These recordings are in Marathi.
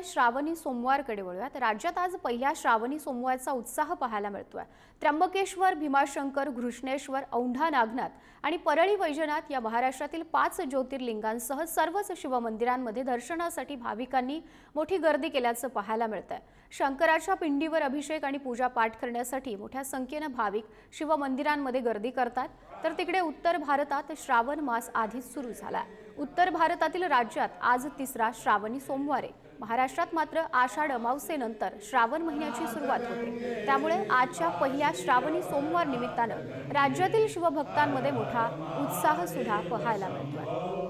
श्रावणी सोमवारकडे वळूयात। राज्यात आज पहिल्या श्रावणी सोमवारचा उत्साह पाहायला मिळतोय। त्र्यंबकेश्वर, भीमाशंकर, घृष्णेश्वर, औंढा नागनाथ आणि परळी वैजनाथ या महाराष्ट्रातील 5 ज्योतिर्लिंगांसह सर्वच शिवमंदिरांमध्ये दर्शनासाठी भाविकांनी मोठी गर्दी केल्याचं पाहायला मिळतंय। शंकराच्या पिंडीवर अभिषेक आणि पूजा पाठ करण्यासाठी मोठ्या संख्येने भाविक शिवमंदिरांमध्ये गर्दी करतात। तर तिकडे उत्तर भारतात श्रावण मास आधीच सुरू झाला। उत्तर भारतातील राज्यात आज तिसरा श्रावणी सोमवार आहे। महाराष्ट्रात मात्र आषाढ अमावस्येनंतर श्रावण महिन्याची सुरुवात होते। त्यामुळे आजच्या पहिल्या श्रावणी सोमवार निमित्तानं राज्यातील शिवभक्तांमध्ये मोठा उत्साह सुद्धा पाहायला मिळतोय।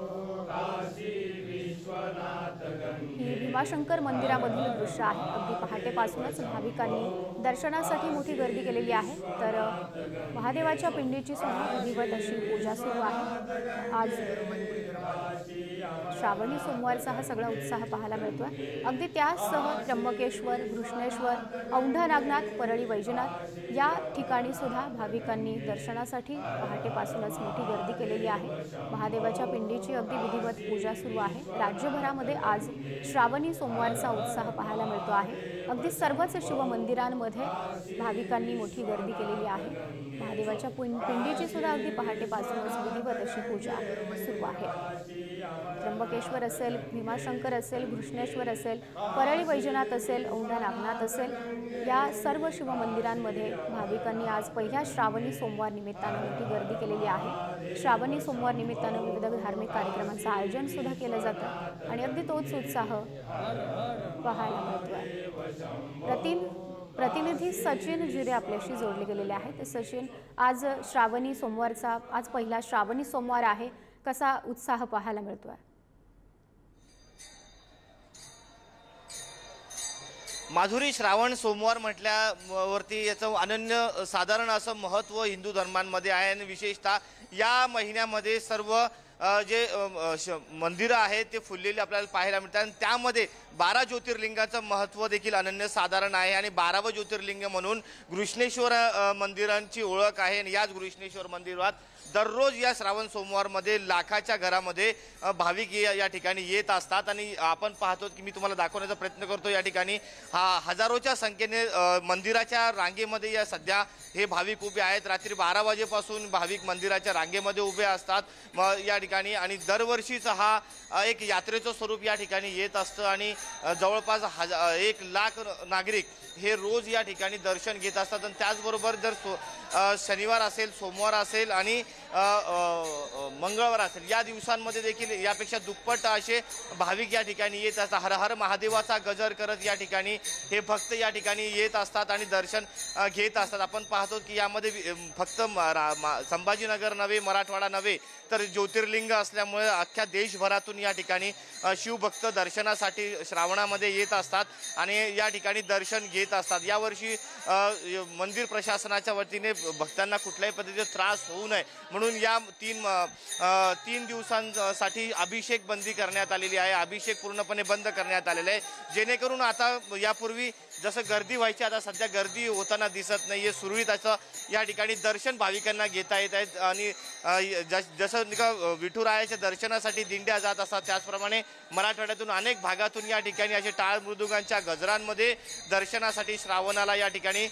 ही भीमाशंकर मंदिरामधील दृश्य आहे। अगदी पहाटेपासूनच भाविकांनी दर्शनासाठी मोठी गर्दी केलेली आहे। तर महादेवाच्या पिंडीची सुद्धा विधिवत अशी पूजा सुरू आहे। आज श्रावणी सोमवारचा हा सगळा उत्साह पाहायला मिळतोय। अगदी त्यासह त्र्यंबकेश्वर, घृष्णेश्वर, औंढा नागनाथ, परळी वैजनाथ या ठिकाणी सुद्धा भाविकांनी दर्शनासाठी पहाटेपासूनच मोठी गर्दी केलेली आहे। महादेवाच्या पिंडीची अगदी विधिवत पूजा सुरू आहे। राज्यभरामध्ये आज श्रावणी सोमवारचा उत्साह पाहायला मिळतो आहे। अगदी सर्वच शिवमंदिरांमध्ये भाविकांनी मोठी गर्दी केलेली आहे। महादेवाच्या पिंडीची सुद्धा अगदी पहाटेपासूनच विधिवत अशी पूजा सुरू आहे। त्र्यंबकेश्वर असेल, भीमाशंकर असेल, घृष्णेश्वर असेल, परळी वैजनाथ असेल, औंढा नागनाथ असेल या सर्व शिवमंदिरांमध्ये भाविकांनी आज पहिल्या श्रावणी सोमवार निमित्तानं मोठी गर्दी केलेली आहे। श्रावणी सोमवार निमित्तानं विविध धार्मिक कार्यक्रमांचं आयोजन सुद्धा केलं जातं आणि अगदी तोच उत्साह पाहायला मिळतोय। प्रतिनिधी सचिन जिरे आपल्याशी जोडले गेलेले आहेत। सचिन, आज श्रावणी सोमवारचा आज पहिला श्रावणी सोमवार आहे, कसा उत्साह पाहायला मिळतोय? माधुरी, श्रावण सोमवार म्हटल्यावरती याचं अनन्य साधारण असं महत्त्व हिंदू धर्मांमध्ये आहे आणि विशेषतः या महिन्यामध्ये सर्व जे मंदिरं आहेत ते फुललेली आपल्याला पाहायला मिळतात आणि त्यामध्ये 12 ज्योतिर्लिंगाचं महत्त्व देखील अनन्यसाधारण आहे आणि 12वं ज्योतिर्लिंग म्हणून घृष्णेश्वर मंदिरांची ओळख आहे आणि याच घृष्णेश्वर मंदिरात दररोज या श्रावण सोमवारमध्ये लाखाच्या घरामध्ये भाविक या ठिकाणी येत असतात आणि आपण पाहतो की मी तुम्हाला दाखवण्याचा प्रयत्न करतो या ठिकाणी हजारोच्या संख्येने मंदिराच्या रांगेमध्ये या सध्या हे भाविक उभे आहेत। रात्री 12 वाजेपासून भाविक मंदिराच्या रांगेमध्ये उभे असतात या ठिकाणी आणि दरवर्षीचा हा एक यात्रेचं स्वरूप या ठिकाणी येत असतं आणि जवळपास 1 लाख नागरिक हे रोज या ठिकाणी दर्शन घेत असतात आणि त्याचबरोबर जर शनिवार असेल, सोमवार असेल आणि मंगळवार असेल या दिवसांमध्ये देखील यापेक्षा दुप्पट असे भाविक या ठिकाणी येत असतात। हर हर महादेवाचा गजर करत या ठिकाणी हे भक्त या ठिकाणी येत असतात आणि दर्शन घेत असतात। आपण पाहतो की यामध्ये फक्त संभाजीनगर नव्हे, मराठवाडा नव्हे तर ज्योतिर्लिंग असल्यामुळे अख्ख्या देशभरातून या ठिकाणी शिवभक्त दर्शनासाठी श्रावणामध्ये येत असतात आणि या ठिकाणी दर्शन घेत असतात। यावर्षी मंदिर प्रशासनाच्या वतीने भक्तांना कुठल्याही पद्धतीचा त्रास होऊ नये म्हणून या 3 दिवसांसाठी अभिषेक बंदी करण्यात आलेली आहे। अभिषेक पूर्णपणे बंद करण्यात आलेला आहे जेणेकरून आता यापूर्वी जसं गर्दी व्हायची आता सध्या गर्दी होताना दिसत नाहीये। सुरळीत असं या ठिकाणी दर्शन भाविकांना घेता येत आहेत आणि जसं विठुरायाच्या दर्शनासाठी दिंड्या जात असतात त्याचप्रमाणे मराठवाड्यातून अनेक भागातून या ठिकाणी असे टाळ मृदुंगांच्या गजरांमध्ये दर्शनासाठी श्रावणाला या ठिकाणी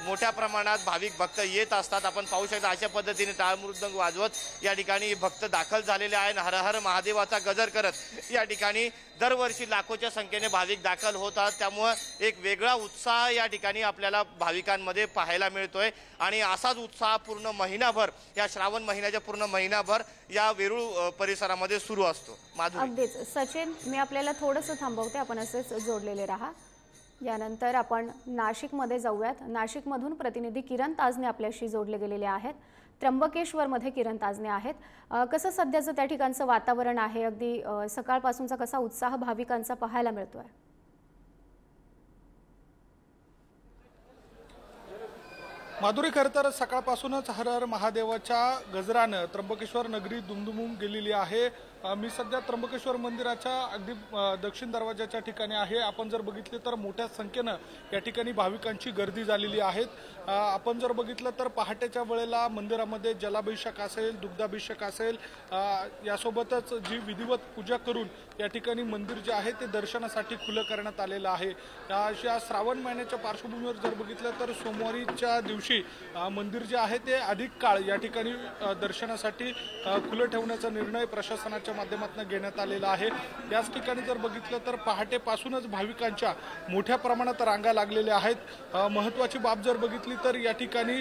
मोठ्या प्रमाणात भाविक भक्त येत असतात। आपण पाहू शकता अशा पद्धतीने टाळ मृदुंग वाजवत या ठिकाणी भक्त दाखल झालेले आहेत। हर हर महादेवाचा गजर करत या ठिकाणी दरवर्षी लाखोच्या संख्येने भाविक दाखल होतात। त्यामुळे एक वेगळा उत्साह या ठिकाणी आपल्याला भाविकांमध्ये पाहायला मिळतोय आणि असाच उत्साह पूर्ण महिनाभर या श्रावण महिन्याच्या पूर्ण महिनाभर या वेरूळ परिसरामध्ये सुरू असतो। अगदीच सचिन, मी आपल्याला थोडंसं थांबवते, आपण असेच जोडलेले राहा। यानंतर आपण नाशिकमध्ये जाऊयात। नाशिकमधून प्रतिनिधी किरण ताजने आपल्याशी जोडले गेलेले आहेत। त्र्यंबकेश्वरमध्ये किरण ताजने आहेत। कसं सध्याचं त्या ठिकाणचं वातावरण आहे? अगदी सकाळपासूनचा कसा उत्साह भाविकांचा पाहायला मिळतोय? माधुरी, खरं तर सकाळपासूनच हर हर महादेवाच्या गजरानं त्र्यंबकेश्वर नगरी दुमदुमून गेलेली आहे। मी सध्या त्र्यंबकेश्वर मंदिराच्या अगदी दक्षिण दरवाजाच्या ठिकाणी आहे। आपण जर बघितले तर मोठ्या संख्येनं या ठिकाणी भाविकांची गर्दी झालेली आहे। आपण जर बघितलं तर पहाटेच्या वेळेला मंदिरामध्ये जलाभिषेक असेल, दुग्धाभिषेक असेल, यासोबतच जी विधिवत पूजा करून या ठिकाणी मंदिर जे आहे ते दर्शनासाठी खुलं करण्यात आलेलं आहे। या श्रावण महिन्याच्या पार्श्वभूमीवर जर बघितलं तर सोमवारीच्या दिवशी मंदिर जे आहे ते अधिक काळ या ठिकाणी दर्शनासाठी खुलं ठेवण्याचा निर्णय प्रशासनाच्या माध्यमातून घेण्यात आलेला आहे। याच ठिकाणी जर बघितलं तर पहाटेपासूनच भाविकांच्या मोठ्या प्रमाणात रांगा लागलेल्या आहेत। महत्त्वाची बाब जर बघितली तर या ठिकाणी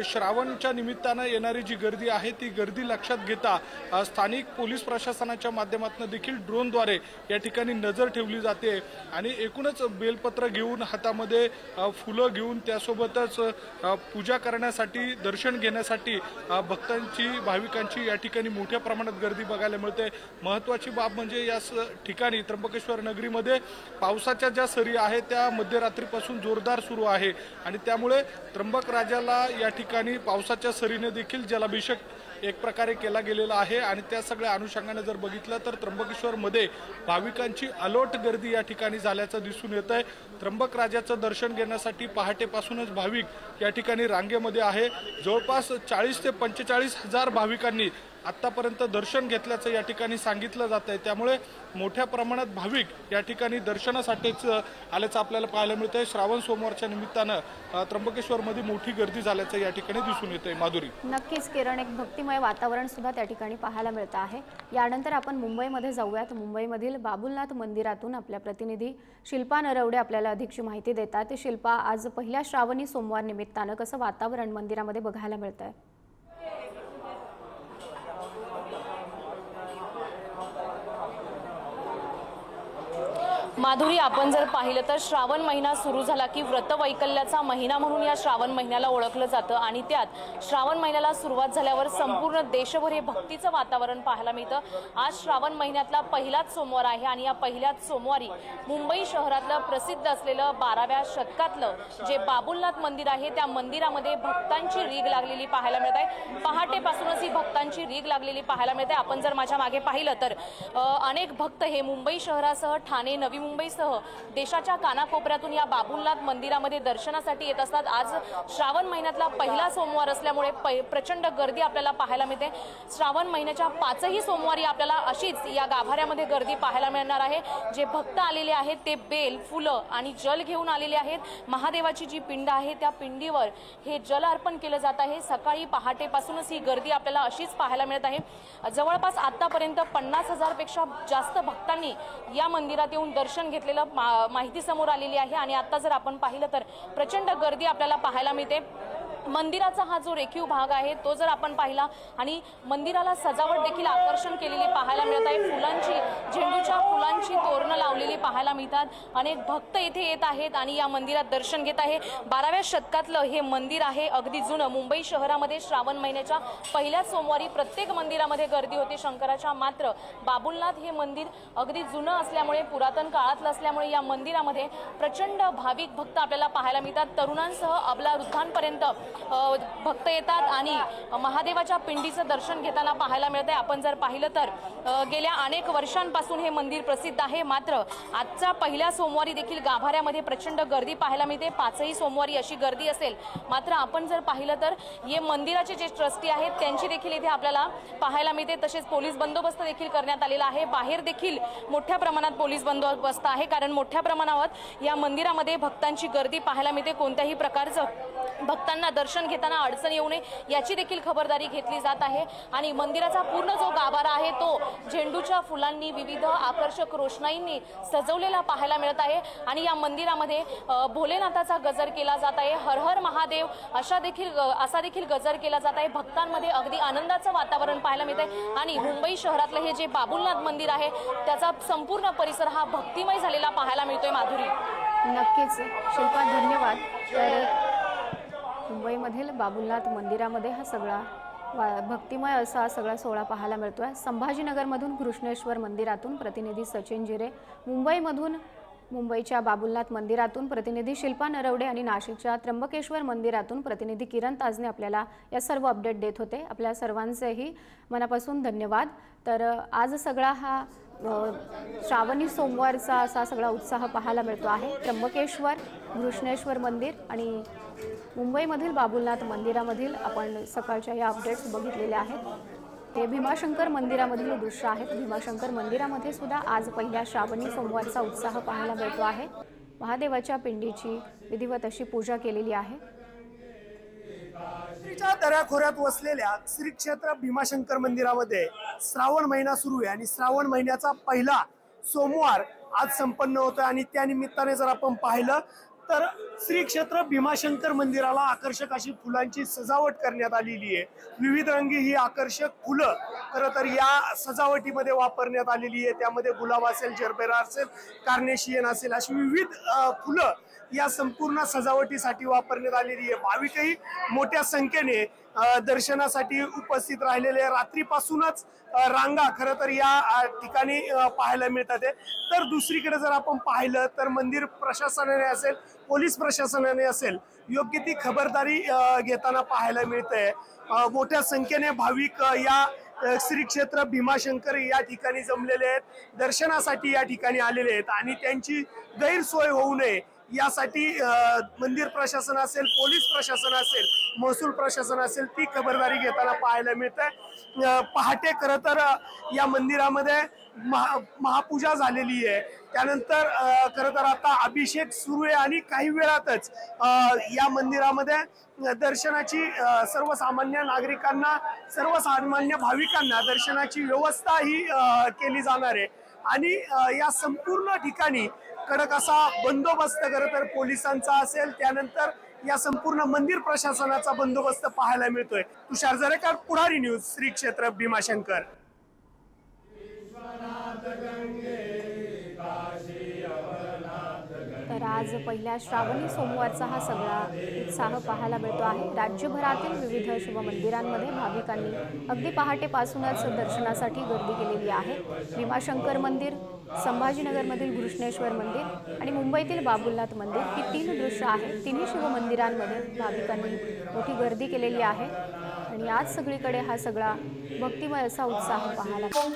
श्रावणच्या निमित्तानं येणारी जी गर्दी आहे ती गर्दी लक्षात घेता स्थानिक पोलीस प्रशासनाच्या माध्यमातून देखील ड्रोनद्वारे या ठिकाणी नजर ठेवली जाते आणि एकूणच बेलपत्र घेऊन हातामध्ये फुलं घेऊन त्यासोबतच पूजा करण्यासाठी, दर्शन घेण्यासाठी भक्तांची, भाविकांची या ठिकाणी मोठ्या प्रमाणात गर्दी बघायला मिळते। महत्त्वाची बाब म्हणजे या ठिकाणी त्र्यंबकेश्वर नगरीमध्ये पावसाच्या ज्या सरी आहेत त्या मध्यरात्रीपासून जोरदार सुरू आहे आणि त्यामुळे त्र्यंबक राजाला या ठिकाणी पावसाच्या सरीने देखील जलाभिषेक एक प्रकारे केला गेलेला आहे आणि त्या सगळ्या अनुषंगाने जर बघितलं तर त्र्यंबकेश्वरमध्ये भाविकांची अलोट गर्दी या ठिकाणी झाल्याचं दिसून येत आहे। त्र्यंबक राजाचं दर्शन घेण्यासाठी पहाटेपासूनच भाविक या ठिकाणी रांगेमध्ये आहे। जवळपास 40 ते 45 हजार भाविकांनी आतापर्यंत दर्शन घेतल्याचं या ठिकाणी सांगितलं जात आहे। त्यामुळे मोठ्या प्रमाणात भाविक या ठिकाणी दर्शनासाठीच आल्याचं आपल्याला पाहायला मिळतंय। श्रावण सोमवारच्या निमित्तानं त्र्यंबकेश्वरमध्ये मोठी गर्दी झाल्याचं या ठिकाणी दिसून येतंय। माधुरी, नक्कीच किरण, एक भक्तिमय वातावरण सुद्धा त्या ठिकाणी पाहायला मिळत आहे। यानंतर आपण मुंबईमध्ये जाऊयात। मुंबईमधील बाबुलनाथ मंदिरातून आपल्या प्रतिनिधी शिल्पा नरवडे आपल्याला अधिकची माहिती देतात। शिल्पा, आज पहिल्या श्रावणी सोमवार निमित्तानं कसं वातावरण मंदिरामध्ये बघायला मिळतंय? माधुरी, आपण जर पाहिलं तर श्रावण महिना सुरू झाला की व्रतवैकल्याचा महिना म्हणून या श्रावण महिन्याला ओळखलं जातं आणि त्यात श्रावण महिन्याला सुरुवात झाल्यावर संपूर्ण देशभर हे भक्तीचं वातावरण पाहायला मिळतं। आज श्रावण महिन्यातला पहिलाच सोमवार आहे आणि या पहिल्याच सोमवारी मुंबई शहरातलं प्रसिद्ध असलेलं 12व्या शतकातलं जे बाबुलनाथ मंदिर आहे त्या मंदिरामध्ये भक्तांची रीग लागलेली पाहायला मिळत आहे। पहाटेपासूनच ही भक्तांची रीग लागलेली पाहायला मिळते। आपण जर माझ्या मागे पाहिलं तर अनेक भक्त हे मुंबई शहरासह ठाणे, नवी मुंबईसह देशाच्या कानाकोपऱ्यातून या बाबुलनाथ मंदिरामध्ये दर्शनासाठी येत असतात। आज श्रावण महिन्यातला पहिला सोमवार असल्यामुळे प्रचंड गर्दी आपल्याला पाहायला मिळते। श्रावण महिन्याच्या 5ही सोमवारी आपल्याला अशीच या गाभाऱ्यामध्ये गर्दी पाहायला मिळणार आहे। जे भक्त आलेले आहेत ते बेल, फुलं आणि जल घेऊन आलेले आहेत। महादेवाची जी पिंड आहे त्या पिंडीवर हे जल अर्पण केलं जात आहे। सकाळी पहाटेपासूनच ही गर्दी आपल्याला अशीच पाहायला मिळत आहे। जवळपास आतापर्यंत 50,000 पेक्षा जास्त भक्तांनी या मंदिरात येऊन दर्शन घेतलेलं माहिती समोर आलेली आहे आणि आता जर आपण पाहिलं तर प्रचंड गर्दी आपल्याला पाहायला मिळते। मंदिराचा हा जो रेखीव भाग आहे तो जर आपण पाहिला आणि मंदिराला सजावट देखील आकर्षण केलेली पाहायला मिळत आहे। फुलांची, झेंडूच्या फुलांची तोरणं लावलेली पाहायला मिळतात। अनेक भक्त इथे येत आहेत आणि या मंदिरात दर्शन घेत आहे। 12व्या शतकातलं हे मंदिर आहे, अगदी जुनं। मुंबई शहरामध्ये श्रावण महिन्याच्या पहिल्याच सोमवारी प्रत्येक मंदिरामध्ये गर्दी होते शंकराच्या, मात्र बाबुलनाथ हे मंदिर अगदी जुनं असल्यामुळे, पुरातन काळातलं असल्यामुळे या मंदिरामध्ये प्रचंड भाविक भक्त आपल्याला पाहायला मिळतात। तरुणांसह अबला वृद्धांपर्यंत भक्त येतात आणि महादेवाच्या पिंडीचं दर्शन घेताना पाहायला मिळते। आपण जर पाहिलं तर गेल्या अनेक वर्षांपासून हे मंदिर प्रसिद्ध आहे, मात्र आजच्या पहिल्या सोमवारी देखील गाभाऱ्यामध्ये प्रचंड गर्दी पाहायला मिळते। 5ही सोमवारी अशी गर्दी असेल, मात्र आपण जर पाहिलं तर हे मंदिराचे जे ट्रस्टी आहेत त्यांची देखील इथे आपल्याला पाहायला मिळते। तसेच पोलीस बंदोबस्त देखील करण्यात आलेला आहे। बाहेर देखील मोठ्या प्रमाणात पोलीस बंदोबस्त आहे, कारण मोठ्या प्रमाणावर या मंदिरामध्ये भक्तांची गर्दी पाहायला मिळते। कोणत्याही प्रकारचं भक्तांना दर्शन घेताना अडचण येऊ नये याची देखील खबरदारी घेतली जात आहे आणि मंदिराचा पूर्ण जो गाभारा आहे तो झेंडूच्या फुलांनी, विविध आकर्षक रोषणाईंनी सजवलेला पाहायला मिळत आहे आणि या मंदिरामध्ये भोलेनाथाचा गजर केला जात आहे। हर हर महादेव असा देखील गजर केला जात आहे। भक्तांमध्ये अगदी आनंदाचं वातावरण पाहायला मिळते आणि मुंबई शहरातलं हे जे बाबुलनाथ मंदिर आहे त्याचा संपूर्ण परिसर हा भक्तिमय झालेला पाहायला मिळतोय। माधुरी, नक्कीच शिल्पा, धन्यवाद। तर मुंबईमधील बाबुलनाथ मंदिरामध्ये हा सगळा भक्तिमय असा सगळा सोहळा पाहायला मिळतोय। संभाजीनगरमधून कृष्णेश्वर मंदिरातून प्रतिनिधी सचिन जिरे, मुंबईमधून मुंबईच्या बाबुलनाथ मंदिरातून प्रतिनिधी शिल्पा नरवडे आणि नाशिकच्या त्र्यंबकेश्वर मंदिरातून प्रतिनिधी किरण ताजने आपल्याला या सर्व अपडेट देत होते। आपल्या सर्वांचेही मनापासून धन्यवाद। तर आज सगळा हा श्रावणी सोमवारचा असा सगळा उत्साह पाहायला मिळतो आहे। त्र्यंबकेश्वर, घृष्णेश्वर मंदिर आणि मुंबईमधील बाबुलनाथ मंदिरामधील आपण सकाळच्या या अपडेट्स बघितलेल्या आहेत। ते भीमाशंकर मंदिरामधील दृश्य आहेत। भीमाशंकर मंदिरामध्ये सुद्धा आज पहिल्या श्रावणी सोमवारचा उत्साह पाहायला मिळतो आहे। महादेवाच्या पिंडीची विधिवत अशी पूजा केलेली आहे। दऱ्याखोऱ्यात वसलेल्या श्री क्षेत्र भीमाशंकर मंदिरामध्ये श्रावण महिना सुरू आहे आणि श्रावण महिन्याचा पहिला सोमवार आज संपन्न होतोय आणि त्या निमित्ताने जर आपण पाहिलं तर श्री क्षेत्र भीमाशंकर मंदिराला आकर्षक अशी फुलांची सजावट करण्यात आलेली आहे। विविध रंगी ही आकर्षक फुलं खरं तर या सजावटीमध्ये वापरण्यात आलेली आहे। त्यामध्ये गुलाब असेल, जरबेरा असेल, कार्नेशियन असेल अशी विविध फुलं या संपूर्ण सजावटीसाठी वापरण्यात आलेली आहे। भाविकही मोठ्या संख्येने दर्शनासाठी उपस्थित राहिलेले रात्रीपासूनच रांगा खरं तर या ठिकाणी पाहायला मिळतात। तर दुसरीकडे जर आपण पाहिलं तर मंदिर प्रशासनाने असेल, पोलीस प्रशासनाने असेल योग्य ती खबरदारी घेताना पाहायला मिळते। मोठ्या संख्येने भाविक या श्री क्षेत्र भीमाशंकर या ठिकाणी जमलेले आहेत, दर्शनासाठी या ठिकाणी आलेले आहेत आणि त्यांची गैरसोय होऊ नये यासाठी मंदिर प्रशासन असेल, पोलीस प्रशासन असेल, महसूल प्रशासन असेल ती खबरदारी घेताना पाहायला मिळते। पहाटे खरं तर या मंदिरामध्ये महापूजा झालेली आहे। त्यानंतर खरं तर आता अभिषेक सुरू आहे आणि काही वेळातच या मंदिरामध्ये दर्शनाची सर्वसामान्य नागरिकांना, सर्वसामान्य भाविकांना दर्शनाची व्यवस्था ही केली जाणार आहे आणि या संपूर्ण ठिकाणी कडक असा बंदोबस्त खरं तर पोलिसांचा असेल, त्यानंतर या संपूर्ण मंदिर प्रशासनाचा बंदोबस्त पाहायला मिळतोय। तुषार जरेकर, पुढारी न्यूज, श्री क्षेत्र भीमाशंकर। तर आज पहिल्या श्रावणी सोमवारचा हा सगळा उत्साह पाहायला मिळतो आहे। राज्यभरातील विविध शिवमंदिरांमध्ये भाविकांनी अगदी पहाटेपासूनच दर्शनासाठी गर्दी केलेली आहे। भीमाशंकर मंदिर, संभाजीनगरमधील घृष्णेश्वर मंदिर आणि मुंबईतील बाबुलनाथ मंदिर ही तीन दृश्य आहेत। तिन्ही शिवमंदिरांमध्ये भाविकांनी मोठी गर्दी केलेली आहे आणि आज सगळीकडे हा सगळा भक्तिमय असा उत्साह पाहायला मिळतो।